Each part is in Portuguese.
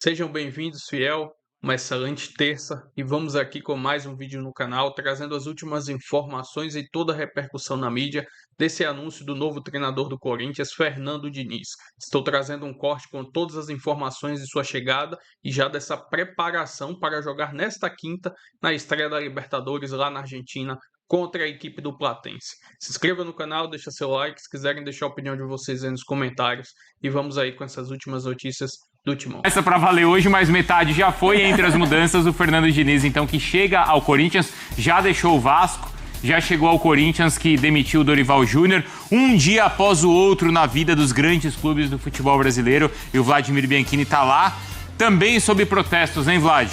Sejam bem-vindos, fiel, uma excelente terça e vamos aqui com mais um vídeo no canal, trazendo as últimas informações e toda a repercussão na mídia desse anúncio do novo treinador do Corinthians, Fernando Diniz. Estou trazendo um corte com todas as informações de sua chegada e já dessa preparação para jogar nesta quinta na estreia da Libertadores lá na Argentina, contra a equipe do Platense. Se inscreva no canal, deixa seu like, se quiserem deixar a opinião de vocês aí nos comentários e vamos aí com essas últimas notícias do Timão. Essa para valer hoje, mas metade já foi entre as mudanças. O Fernando Diniz, então, que chega ao Corinthians, já deixou o Vasco, já chegou ao Corinthians, que demitiu o Dorival Júnior, um dia após o outro na vida dos grandes clubes do futebol brasileiro, e o Vladimir Bianchini está lá, também sob protestos, hein, Vlad?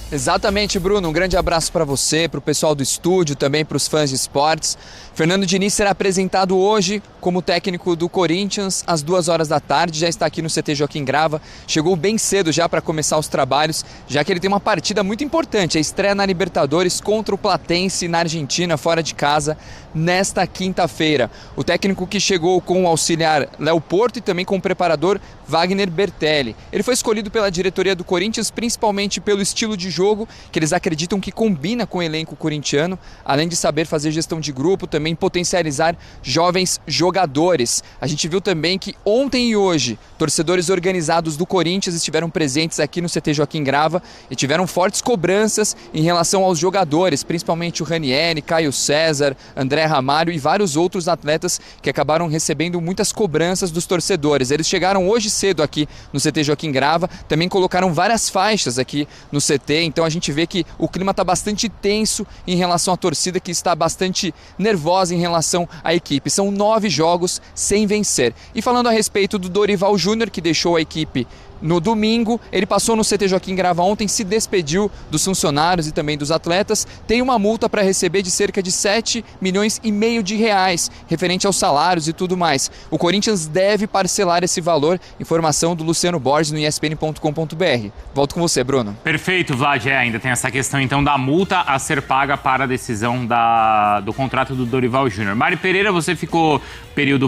Exatamente, Bruno. Um grande abraço para você, para o pessoal do estúdio, também para os fãs de esportes. Fernando Diniz será apresentado hoje como técnico do Corinthians às 2h da tarde. Já está aqui no CT Joaquim Grava. Chegou bem cedo já para começar os trabalhos, já que ele tem uma partida muito importante, a estreia na Libertadores contra o Platense na Argentina, fora de casa, nesta quinta-feira. O técnico que chegou com o auxiliar Léo Porto e também com o preparador Wagner Bertelli. Ele foi escolhido pela diretoria do Corinthians principalmente pelo estilo de jogo que eles acreditam que combina com o elenco corintiano, além de saber fazer gestão de grupo, também potencializar jovens jogadores. A gente viu também que ontem e hoje, torcedores organizados do Corinthians estiveram presentes aqui no CT Joaquim Grava e tiveram fortes cobranças em relação aos jogadores, principalmente o Ranieri, Caio César, André Ramalho e vários outros atletas que acabaram recebendo muitas cobranças dos torcedores. Eles chegaram hoje cedo aqui no CT Joaquim Grava, também colocaram várias faixas aqui no CT, então a gente vê que o clima está bastante tenso em relação à torcida, que está bastante nervosa em relação à equipe. São 9 jogos sem vencer. E falando a respeito do Dorival Júnior, que deixou a equipe no domingo, ele passou no CT Joaquim Grava ontem, se despediu dos funcionários e também dos atletas, tem uma multa para receber de cerca de 7,5 milhões de reais, referente aos salários e tudo mais. O Corinthians deve parcelar esse valor, informação do Luciano Borges no espn.com.br. Volto com você, Bruno. Perfeito, Vlad. Ainda tem essa questão então da multa a ser paga para a decisão do contrato do Dorival Júnior. Mari Pereira, você ficou período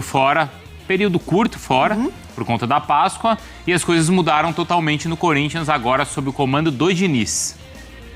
curto fora, por conta da Páscoa, e as coisas mudaram totalmente no Corinthians agora sob o comando do Diniz.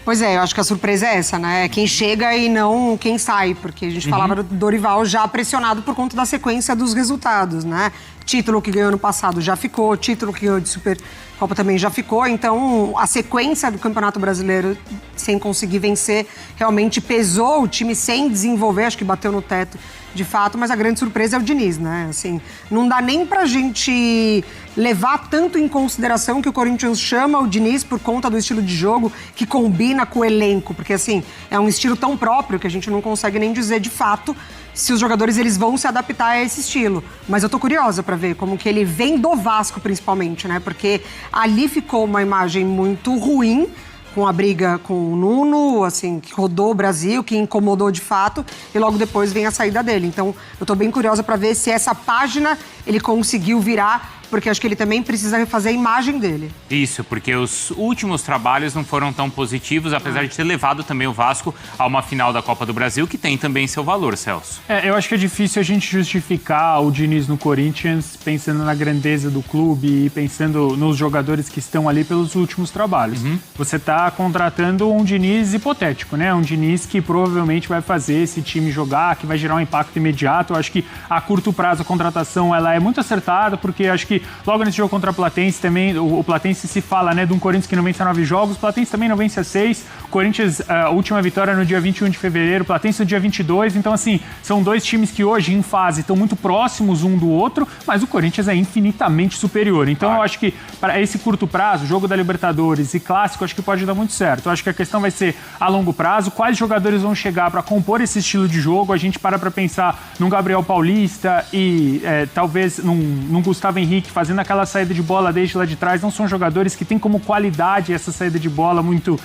Pois é, eu acho que a surpresa é essa, né? Quem chega e não quem sai, porque a gente falava do Dorival já pressionado por conta da sequência dos resultados, né? Título que ganhou no passado já ficou, título que ganhou de Supercopa também já ficou, então a sequência do Campeonato Brasileiro sem conseguir vencer realmente pesou, o time sem desenvolver, acho que bateu no teto de fato, mas a grande surpresa é o Diniz, né? Assim, não dá nem pra gente levar tanto em consideração que o Corinthians chama o Diniz por conta do estilo de jogo que combina com o elenco, porque assim, é um estilo tão próprio que a gente não consegue nem dizer de fato se os jogadores eles vão se adaptar a esse estilo. Mas eu tô curiosa pra ver como que ele vem do Vasco, principalmente, né? Porque ali ficou uma imagem muito ruim, com a briga com o Nuno, assim, que rodou o Brasil, que incomodou de fato, e logo depois vem a saída dele. Então, eu tô bem curiosa pra ver se essa página ele conseguiu virar, porque acho que ele também precisa refazer a imagem dele. Isso, porque os últimos trabalhos não foram tão positivos, apesar de ter levado também o Vasco a uma final da Copa do Brasil, que tem também seu valor, Celso. Eu acho que é difícil a gente justificar o Diniz no Corinthians pensando na grandeza do clube e pensando nos jogadores que estão ali pelos últimos trabalhos. Você está contratando um Diniz hipotético, né? Um Diniz que provavelmente vai fazer esse time jogar, que vai gerar um impacto imediato. Eu acho que a curto prazo a contratação ela é muito acertada, porque acho que logo nesse jogo contra o Platense também, o Platense se fala, né, de um Corinthians que não vence a 9 jogos, o Platense também não vence a 6, Corinthians, a última vitória no dia 21 de fevereiro, o Platense no dia 22, então assim, são dois times que hoje em fase estão muito próximos um do outro, mas o Corinthians é infinitamente superior, então eu acho que para esse curto prazo, jogo da Libertadores e Clássico, acho que pode dar muito certo, eu acho que a questão vai ser a longo prazo, quais jogadores vão chegar para compor esse estilo de jogo, a gente para pensar num Gabriel Paulista e talvez num Gustavo Henrique fazendo aquela saída de bola desde lá de trás, não são jogadores que têm como qualidade essa saída de bola muito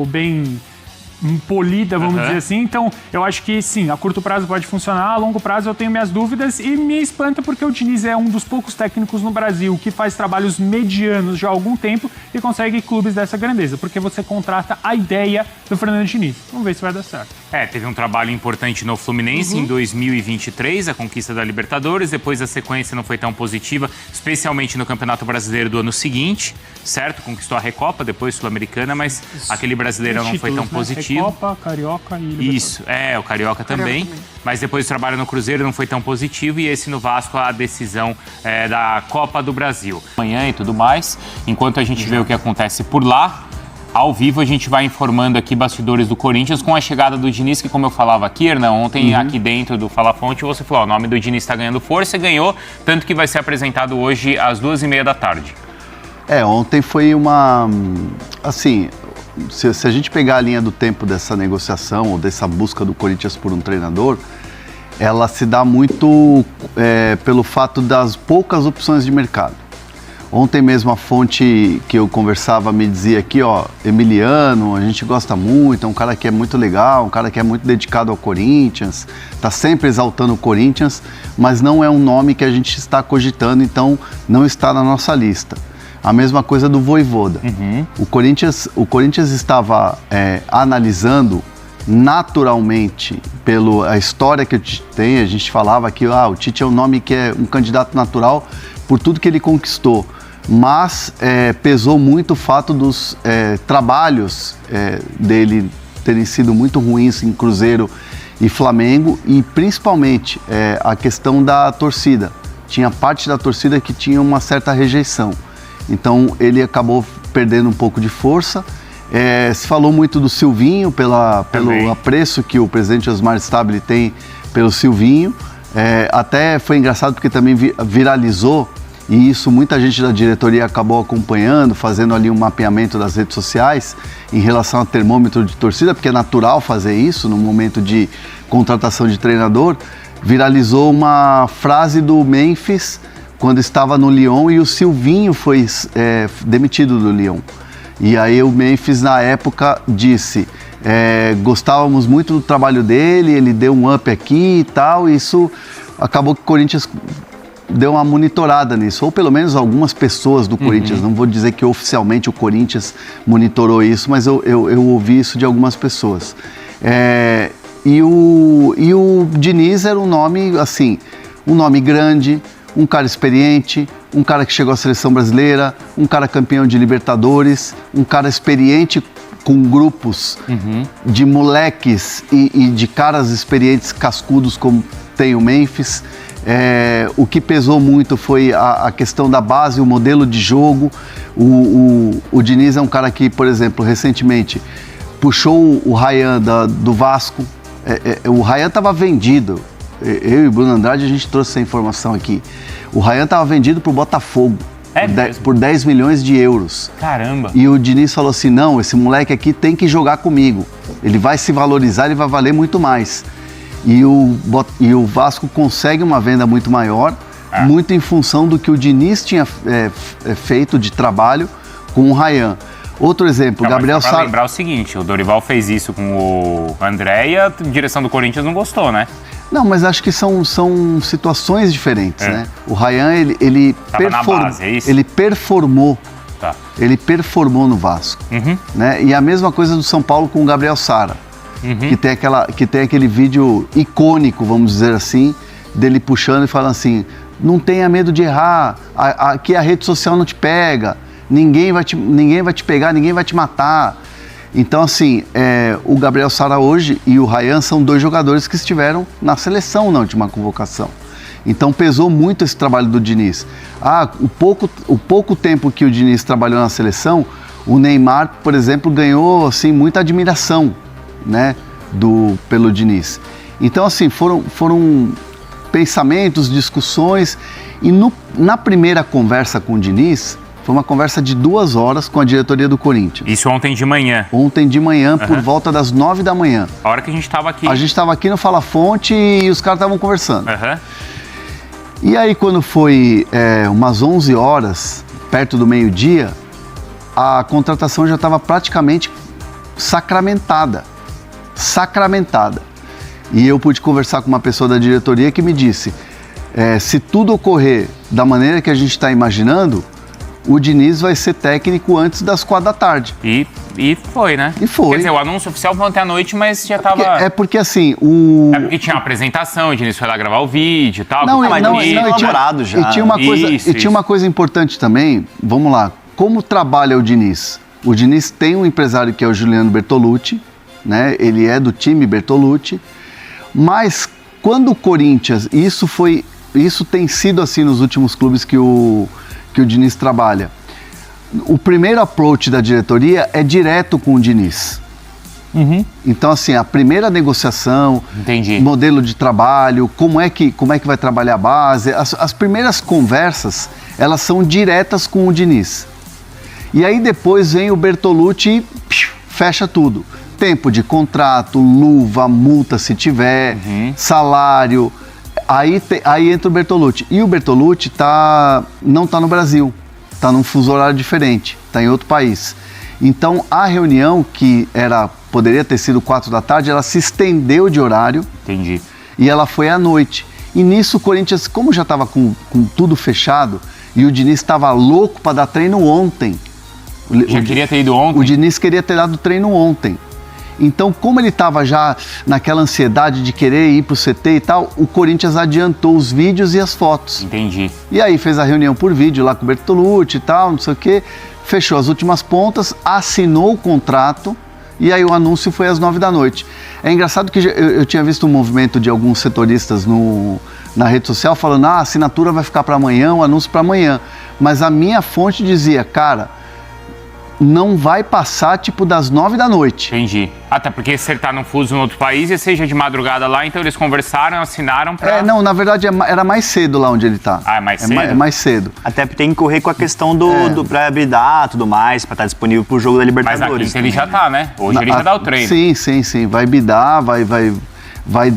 bem polida, vamos dizer assim. Então, eu acho que sim, a curto prazo pode funcionar, a longo prazo eu tenho minhas dúvidas e me espanta porque o Diniz é um dos poucos técnicos no Brasil que faz trabalhos medianos já há algum tempo e consegue clubes dessa grandeza, porque você contrata a ideia do Fernando Diniz. Vamos ver se vai dar certo. Teve um trabalho importante no Fluminense em 2023, a conquista da Libertadores. Depois a sequência não foi tão positiva, especialmente no Campeonato Brasileiro do ano seguinte, certo? Conquistou a Recopa, depois Sul-Americana, mas aquele Brasileirão não foi tão positivo. Recopa, Carioca e Libertadores. Isso, o Carioca também. Mas depois o trabalho no Cruzeiro não foi tão positivo e esse no Vasco a decisão da Copa do Brasil. Amanhã e tudo mais, enquanto a gente vê o que acontece por lá, ao vivo a gente vai informando aqui bastidores do Corinthians com a chegada do Diniz, que como eu falava aqui, Hernan, ontem aqui dentro do Fala Fonte, você falou, o nome do Diniz está ganhando força e ganhou, tanto que vai ser apresentado hoje às 2h30 da tarde. Ontem foi uma... Assim, se a gente pegar a linha do tempo dessa negociação ou dessa busca do Corinthians por um treinador, ela se dá muito pelo fato das poucas opções de mercado. Ontem mesmo a fonte que eu conversava me dizia aqui, Emiliano, a gente gosta muito, é um cara que é muito legal, um cara que é muito dedicado ao Corinthians, está sempre exaltando o Corinthians, mas não é um nome que a gente está cogitando, então não está na nossa lista. A mesma coisa do Vojvoda. O Corinthians estava analisando naturalmente, pela história que o Tite tem, a gente falava que o Tite é um nome que é um candidato natural por tudo que ele conquistou. Mas pesou muito o fato dos trabalhos dele terem sido muito ruins em Cruzeiro e Flamengo e principalmente a questão da torcida. Tinha parte da torcida que tinha uma certa rejeição. Então ele acabou perdendo um pouco de força. Se falou muito do Silvinho, pelo apreço que o presidente Osmar Stabile tem pelo Silvinho. Até foi engraçado porque também viralizou, e isso muita gente da diretoria acabou acompanhando, fazendo ali um mapeamento das redes sociais em relação a termômetro de torcida, porque é natural fazer isso no momento de contratação de treinador. Viralizou uma frase do Memphis quando estava no Lyon e o Silvinho foi demitido do Lyon. E aí o Memphis na época disse, gostávamos muito do trabalho dele, ele deu um up aqui e tal, e isso acabou que o Corinthians deu uma monitorada nisso, ou pelo menos algumas pessoas do Corinthians, não vou dizer que oficialmente o Corinthians monitorou isso, mas eu ouvi isso de algumas pessoas. E o Diniz era um nome, assim, um nome grande, um cara experiente, um cara que chegou à seleção brasileira, um cara campeão de Libertadores, um cara experiente com grupos de moleques e de caras experientes, cascudos, como tem o Memphis. O que pesou muito foi a questão da base, o modelo de jogo. O Diniz é um cara que, por exemplo, recentemente puxou o Ryan do Vasco. O Ryan estava vendido. Eu e o Bruno Andrade, a gente trouxe essa informação aqui. O Ryan estava vendido para o Botafogo por 10 milhões de euros. Caramba! E o Diniz falou assim, não, esse moleque aqui tem que jogar comigo. Ele vai se valorizar, ele vai valer muito mais. E o Vasco consegue uma venda muito maior, muito em função do que o Diniz tinha feito de trabalho com o Ryan. Outro exemplo, Gabriel Sara. Para lembrar o seguinte, o Dorival fez isso com o André e a direção do Corinthians não gostou, né? Não, mas acho que são situações diferentes, né? O Ryan, ele performou. Tá. Ele performou no Vasco. Né? E a mesma coisa do São Paulo com o Gabriel Sara. Que tem aquele vídeo icônico, vamos dizer assim, dele puxando e falando assim, não tenha medo de errar, aqui a rede social não te pega, ninguém vai te pegar, ninguém vai te matar. Então, assim, o Gabriel Sara hoje e o Ryan são dois jogadores que estiveram na seleção na última convocação. Então, pesou muito esse trabalho do Diniz. O pouco tempo que o Diniz trabalhou na seleção, o Neymar, por exemplo, ganhou assim, muita admiração, né, pelo Diniz. Então, assim, foram pensamentos, discussões, e na primeira conversa com o Diniz, foi uma conversa de 2 horas com a diretoria do Corinthians. Isso ontem de manhã? Ontem de manhã, por volta das 9 da manhã. A hora que a gente estava aqui. A gente estava aqui no Fala Fonte e os caras estavam conversando. E aí, quando foi umas 11 horas, perto do meio-dia, a contratação já estava praticamente sacramentada. E eu pude conversar com uma pessoa da diretoria que me disse, se tudo ocorrer da maneira que a gente está imaginando, o Diniz vai ser técnico antes das 4 da tarde. E E foi, né? E foi. Quer dizer, o anúncio oficial foi ontem à noite, mas já tava... É porque assim, É porque tinha uma apresentação, o Diniz foi lá gravar o vídeo e tal. Não, que mas tava não, bonito. não, já. E tinha uma coisa importante também, vamos lá, como trabalha o Diniz? O Diniz tem um empresário que é o Juliano Bertolucci, né? Ele é do time Bertolucci, mas quando o Corinthians, isso tem sido assim nos últimos clubes que o Diniz trabalha, o primeiro approach da diretoria é direto com o Diniz. Então, assim, a primeira negociação, Entendi. modelo de trabalho, como é que vai trabalhar a base, as primeiras conversas, elas são diretas com o Diniz. E aí depois vem o Bertolucci e fecha tudo. Tempo de contrato, luva, multa se tiver, salário. Aí entra o Bertolucci. E o Bertolucci não está no Brasil, está num fuso horário diferente, está em outro país. Então a reunião, que poderia ter sido 4 da tarde, ela se estendeu de horário. Entendi. E ela foi à noite. E nisso o Corinthians, como já estava com tudo fechado, e o Diniz estava louco para dar treino ontem. Já queria ter ido ontem? O Diniz queria ter dado treino ontem. Então, como ele estava já naquela ansiedade de querer ir para o CT e tal, o Corinthians adiantou os vídeos e as fotos. Entendi. E aí fez a reunião por vídeo lá com o Bertolucci e tal, não sei o quê, fechou as últimas pontas, assinou o contrato e aí o anúncio foi às 9 da noite. É engraçado que eu tinha visto um movimento de alguns setoristas na rede social falando, a assinatura vai ficar para amanhã, o anúncio para amanhã. Mas a minha fonte dizia, cara, não vai passar tipo das 9 da noite. Entendi. Até porque você tá num fuso em outro país e seja de madrugada lá, então eles conversaram, assinaram pra... Não, na verdade era mais cedo lá onde ele tá. Ah, é mais cedo? É mais cedo. Até porque tem que correr com a questão pra habilitar e tudo mais, pra estar disponível pro jogo da Mas Libertadores. aqui ele já tá, né? Hoje ele já dá o treino. Sim. Vai bidar, vai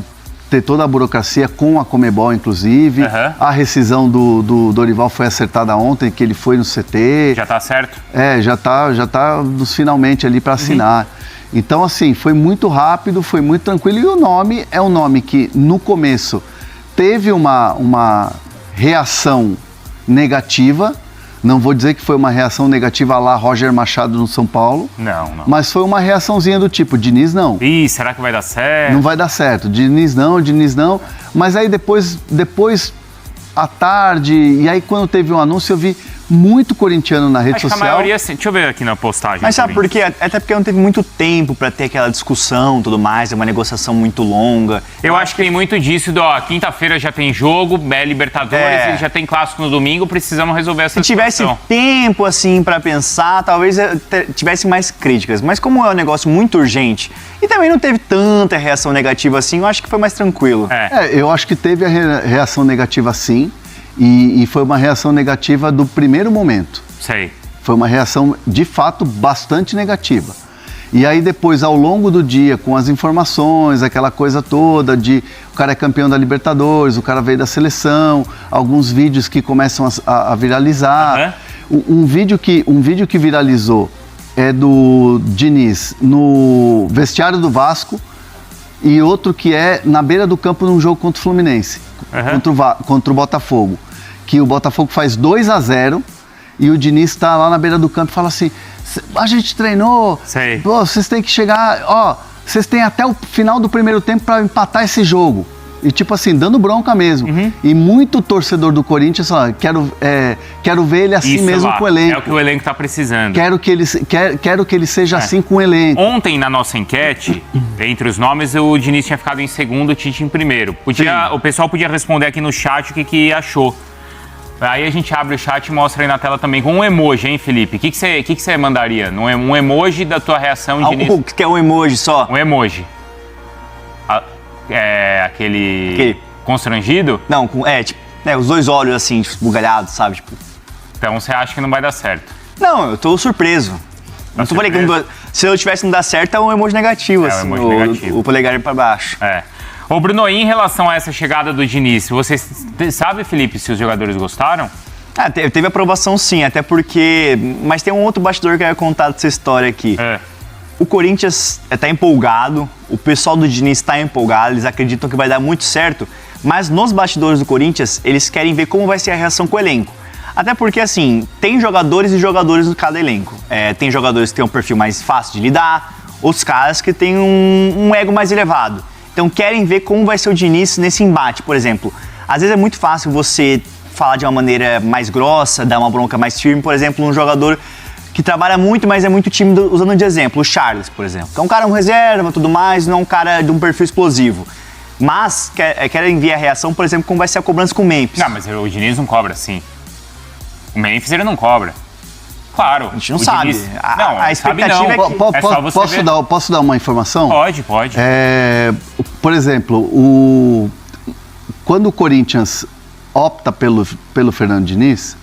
ter toda a burocracia com a Conmebol, inclusive. A rescisão do Dorival foi acertada ontem, que ele foi no CT. Já tá certo? Já tá nos finalmente ali para assinar. Então, assim, foi muito rápido, foi muito tranquilo. E o nome é um nome que, no começo, teve uma reação negativa. Não vou dizer que foi uma reação negativa lá Roger Machado no São Paulo. Não. Mas foi uma reaçãozinha do tipo, Diniz não. Ih, será que vai dar certo? Não vai dar certo. Diniz não. Mas aí depois à tarde, e aí quando teve um anúncio, eu vi muito corintiano na rede social. Que a maioria, deixa eu ver aqui na postagem. Mas sabe por quê? Até porque não teve muito tempo pra ter aquela discussão e tudo mais, é uma negociação muito longa. Eu acho que tem muito disso, quinta-feira já tem jogo, Libertadores, e já tem clássico no domingo, precisamos resolver essa situação. Se tivesse tempo, assim, pra pensar, talvez tivesse mais críticas. Mas como é um negócio muito urgente, e também não teve tanta reação negativa assim, eu acho que foi mais tranquilo. Eu acho que teve a reação negativa sim, e foi uma reação negativa do primeiro momento. Sei. Foi uma reação, de fato, bastante negativa. E aí depois, ao longo do dia, com as informações, aquela coisa toda de o cara é campeão da Libertadores, o cara veio da seleção, alguns vídeos que começam a viralizar. Um vídeo que viralizou é do Diniz no vestiário do Vasco e outro que é na beira do campo num jogo contra o Fluminense, contra o Botafogo. Que o Botafogo faz 2-0 e o Diniz está lá na beira do campo e fala assim, a gente treinou, vocês têm que chegar, vocês têm até o final do primeiro tempo para empatar esse jogo. E tipo assim, dando bronca mesmo. E muito torcedor do Corinthians fala, quero ver ele assim mesmo com o elenco. É o que o elenco tá precisando. Quero que ele seja assim com o elenco. Ontem, na nossa enquete, entre os nomes, o Diniz tinha ficado em segundo, o Tite em primeiro. O pessoal podia responder aqui no chat o que achou. Aí a gente abre o chat e mostra aí na tela também com um emoji, hein, Felipe? O que você mandaria? Um emoji da tua reação, Diniz? O que é um emoji só? Um emoji. Aquele constrangido? Não, os dois olhos assim, bugalhados, sabe? Tipo... Então você acha que não vai dar certo? Não, eu tô surpreso. Não tô falando que se eu tivesse não dar certo, é um emoji negativo, assim. Um emoji negativo. O polegar pra baixo. Ô, Bruno, em relação a essa chegada do Diniz, você sabe, Felipe, se os jogadores gostaram? Teve aprovação sim, até porque... Mas tem um outro bastidor que eu ia contar dessa história aqui. O Corinthians está empolgado, o pessoal do Diniz está empolgado, eles acreditam que vai dar muito certo, mas nos bastidores do Corinthians, eles querem ver como vai ser a reação com o elenco. Até porque, assim, tem jogadores e jogadores no cada elenco. Tem jogadores que têm um perfil mais fácil de lidar, outros caras que têm um ego mais elevado. Então querem ver como vai ser o Diniz nesse embate, por exemplo. Às vezes é muito fácil você falar de uma maneira mais grossa, dar uma bronca mais firme, por exemplo, um jogador que trabalha muito, mas é muito tímido, usando de exemplo, o Charles, por exemplo. Que é um cara reserva, tudo mais, não é um cara de um perfil explosivo. Mas querem ver a reação, por exemplo, como vai ser a cobrança com o Memphis. Não, mas o Diniz não cobra assim. O Memphis ele não cobra. Claro. A gente não sabe. Diniz... A expectativa sabe não. é que... Posso dar uma informação? Pode. Por exemplo, quando o Corinthians opta pelo Fernando Diniz,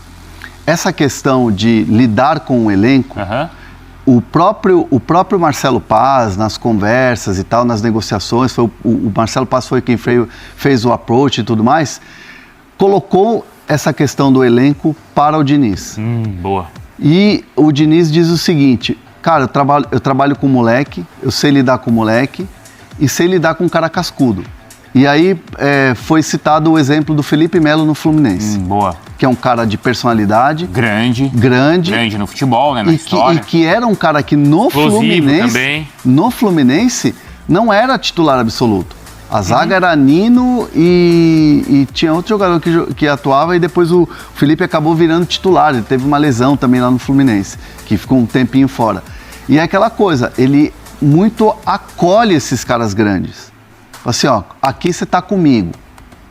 essa questão de lidar com o elenco, o próprio Marcelo Paz, nas conversas e tal, nas negociações, o Marcelo Paz foi quem fez o approach e tudo mais, colocou essa questão do elenco para o Diniz. Boa. E o Diniz diz o seguinte, cara, eu trabalho com moleque, eu sei lidar com moleque e sei lidar com cara cascudo. E aí foi citado o exemplo do Felipe Melo no Fluminense. Boa. Que é um cara de personalidade. Grande no futebol, né, na história. E que era um cara que no Fluminense não era titular absoluto. A zaga era Nino e tinha outro jogador que atuava e depois o Felipe acabou virando titular. Ele teve uma lesão também lá no Fluminense, que ficou um tempinho fora. E é aquela coisa, ele muito acolhe esses caras grandes. Assim, ó, aqui você tá comigo,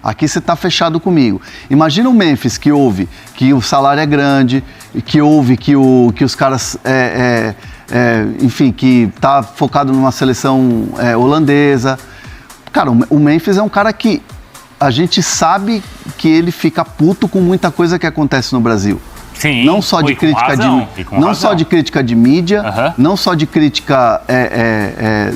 aqui você tá fechado comigo. Imagina o Memphis que ouve que o salário é grande, que ouve que os caras, enfim, que tá focado numa seleção holandesa. Cara, o Memphis é um cara que a gente sabe que ele fica puto com muita coisa que acontece no Brasil. Sim, não só de crítica só de crítica de mídia, não só de crítica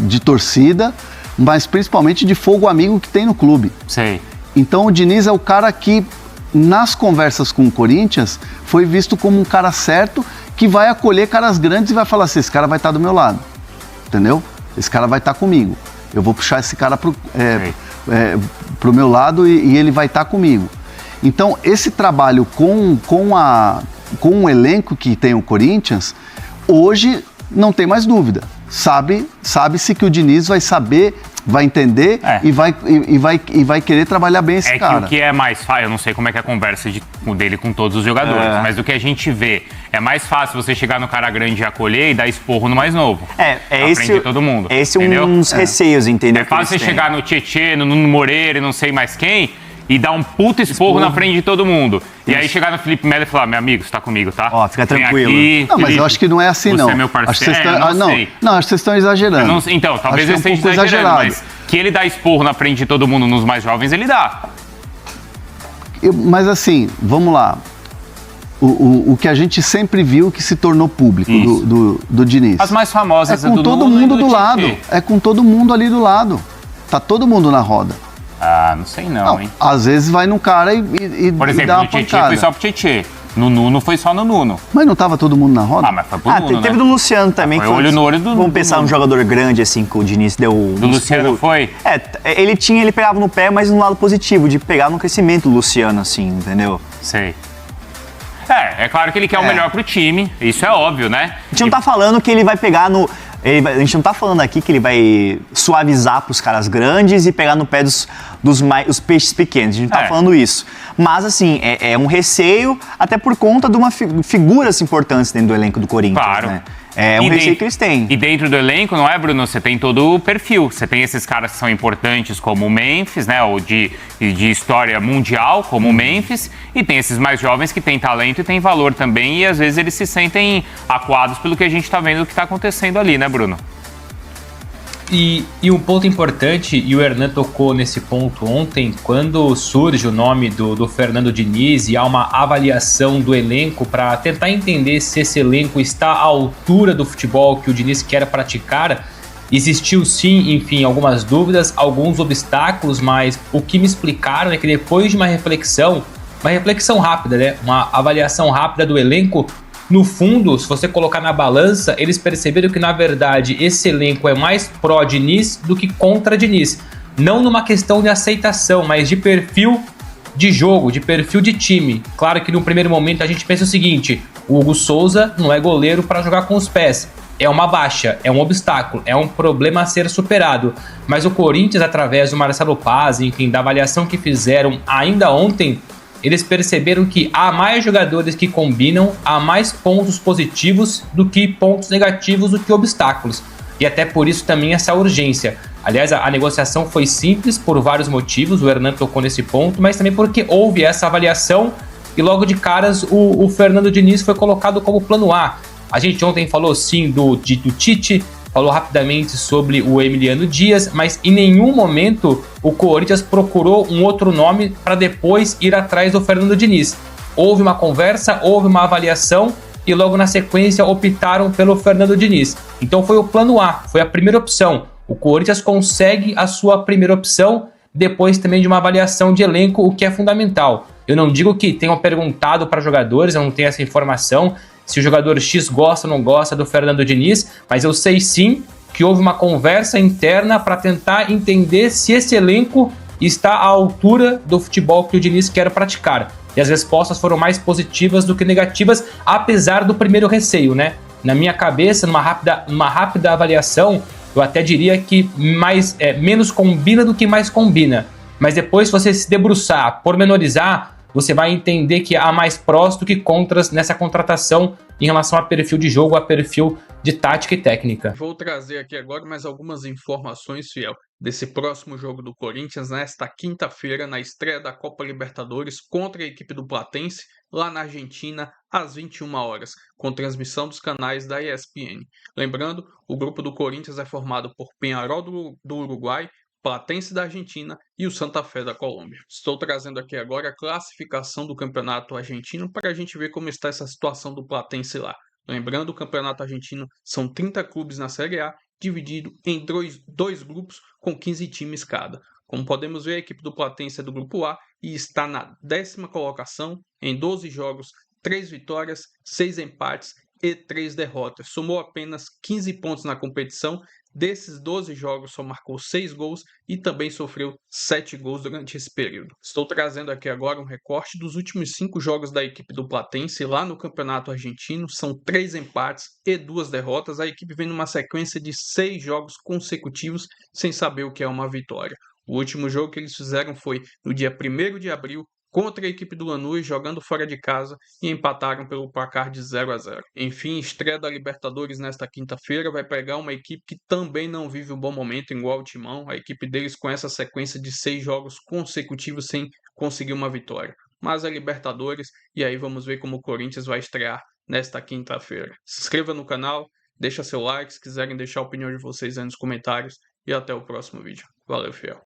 de torcida, mas principalmente de fogo amigo que tem no clube. Sei. Então o Diniz é o cara que, nas conversas com o Corinthians, foi visto como um cara certo que vai acolher caras grandes e vai falar assim, esse cara vai estar do meu lado, entendeu? Esse cara vai estar comigo. Eu vou puxar esse cara pro meu lado e ele vai estar comigo. Então, esse trabalho com o elenco que tem o Corinthians, hoje não tem mais dúvida. Sabe-se que o Diniz vai saber, vai entender e vai querer trabalhar bem esse cara. Que o que é mais fácil, eu não sei como é que é a conversa dele com todos os jogadores, mas o que a gente vê, é mais fácil você chegar no cara grande e acolher e dar esporro no mais novo. Esse todo mundo. Esse é um dos receios, entendeu? É fácil você chegar no Tietê, no Nuno Moreira e não sei mais quem, e dar um puta esporro na frente de todo mundo. E aí chegar no Felipe Melo e falar, meu amigo, você tá comigo, tá? Ó, fica tranquilo. Aqui, não, mas eu acho que não é assim, não. Você é meu parceiro, acho que vocês estão exagerando. Então, talvez eles estejam exagerando, mas que ele dá esporro na frente de todo mundo nos mais jovens, ele dá. Mas assim, vamos lá. O que a gente sempre viu que se tornou público do Diniz. As mais famosas é com todo mundo do lado. É com todo mundo ali do lado. Tá todo mundo na roda. Ah, não sei não, hein? Às vezes vai num cara e por exemplo, dá uma no Tietê pancada. foi só pro Tietê. No Nuno foi só no Nuno. Mas não tava todo mundo na roda? Ah, mas foi pro Nuno, teve né? do Luciano também. Foi olho no olho do Vamos pensar num jogador grande, assim, que o Diniz deu... Do Luciano foi? Ele pegava no pé, mas no lado positivo, de pegar no crescimento do Luciano, assim, entendeu? Sei. É claro que ele quer o melhor pro time, isso é óbvio, né? A gente não tá falando que ele vai pegar no... a gente não tá falando aqui que ele vai suavizar pros caras grandes e pegar no pé dos peixes pequenos. A gente não tá falando isso. Mas, assim, é um receio, até por conta de uma figuras importantes dentro do elenco do Corinthians, claro. né? É um receio que eles têm. E dentro do elenco, não é, Bruno? Você tem todo o perfil. Você tem esses caras que são importantes, como o Memphis, né? Ou de história mundial, como o Memphis. E tem esses mais jovens que têm talento e têm valor também. E às vezes eles se sentem acuados pelo que a gente está vendo que está acontecendo ali, né, Bruno? E um ponto importante, e o Hernan tocou nesse ponto ontem, quando surge o nome do Fernando Diniz e há uma avaliação do elenco para tentar entender se esse elenco está à altura do futebol que o Diniz quer praticar, existiu sim, enfim, algumas dúvidas, alguns obstáculos, mas o que me explicaram é que depois de uma reflexão rápida, né, uma avaliação rápida do elenco, no fundo, se você colocar na balança, eles perceberam que, na verdade, esse elenco é mais pró-Diniz do que contra Diniz. Não numa questão de aceitação, mas de perfil de jogo, de perfil de time. Claro que no primeiro momento a gente pensa o seguinte: o Hugo Souza não é goleiro para jogar com os pés. É uma baixa, é um obstáculo, é um problema a ser superado. Mas o Corinthians, através do Marcelo Paz, enfim, da avaliação que fizeram ainda ontem, eles perceberam que há mais jogadores que combinam, há mais pontos positivos do que pontos negativos, do que obstáculos. E até por isso também essa urgência. Aliás, a negociação foi simples por vários motivos, o Hernan tocou nesse ponto, mas também porque houve essa avaliação e logo de caras o Fernando Diniz foi colocado como plano A. A gente ontem falou sim do Tite, falou rapidamente sobre o Emiliano Dias, mas em nenhum momento o Corinthians procurou um outro nome para depois ir atrás do Fernando Diniz. Houve uma conversa, houve uma avaliação e logo na sequência optaram pelo Fernando Diniz. Então foi o plano A, foi a primeira opção. O Corinthians consegue a sua primeira opção depois também de uma avaliação de elenco, o que é fundamental. Eu não digo que tenham perguntado para jogadores, eu não tenho essa informação, se o jogador X gosta ou não gosta do Fernando Diniz, mas eu sei sim que houve uma conversa interna para tentar entender se esse elenco está à altura do futebol que o Diniz quer praticar. E as respostas foram mais positivas do que negativas, apesar do primeiro receio, né? Na minha cabeça, numa rápida avaliação, eu até diria que menos combina do que mais combina. Mas depois, se você se debruçar, pormenorizar, você vai entender que há mais prós do que contras nessa contratação em relação a perfil de jogo, a perfil de tática e técnica. Vou trazer aqui agora mais algumas informações, Fiel, desse próximo jogo do Corinthians nesta quinta-feira, na estreia da Copa Libertadores contra a equipe do Platense, lá na Argentina, às 21 horas, com transmissão dos canais da ESPN. Lembrando, o grupo do Corinthians é formado por Peñarol do Uruguai, Platense da Argentina e o Santa Fé da Colômbia. Estou trazendo aqui agora a classificação do campeonato argentino para a gente ver como está essa situação do Platense lá. Lembrando, o campeonato argentino são 30 clubes na Série A, dividido em dois grupos com 15 times cada. Como podemos ver, a equipe do Platense é do grupo A e está na 10ª colocação, em 12 jogos, 3 vitórias, 6 empates e 3 derrotas. Somou apenas 15 pontos na competição. Desses 12 jogos só marcou 6 gols e também sofreu 7 gols durante esse período. Estou trazendo aqui agora um recorte dos últimos 5 jogos da equipe do Platense lá no Campeonato Argentino. São 3 empates e 2 derrotas. A equipe vem numa sequência de 6 jogos consecutivos sem saber o que é uma vitória. O último jogo que eles fizeram foi no dia 1º de abril, contra a equipe do Lanús, jogando fora de casa, e empataram pelo placar de 0-0. Enfim, estreia da Libertadores nesta quinta-feira, vai pegar uma equipe que também não vive um bom momento, igual o Timão. A equipe deles com essa sequência de 6 jogos consecutivos sem conseguir uma vitória. Mas é Libertadores, e aí vamos ver como o Corinthians vai estrear nesta quinta-feira. Se inscreva no canal, deixa seu like, se quiserem deixar a opinião de vocês aí nos comentários, e até o próximo vídeo. Valeu, fiel!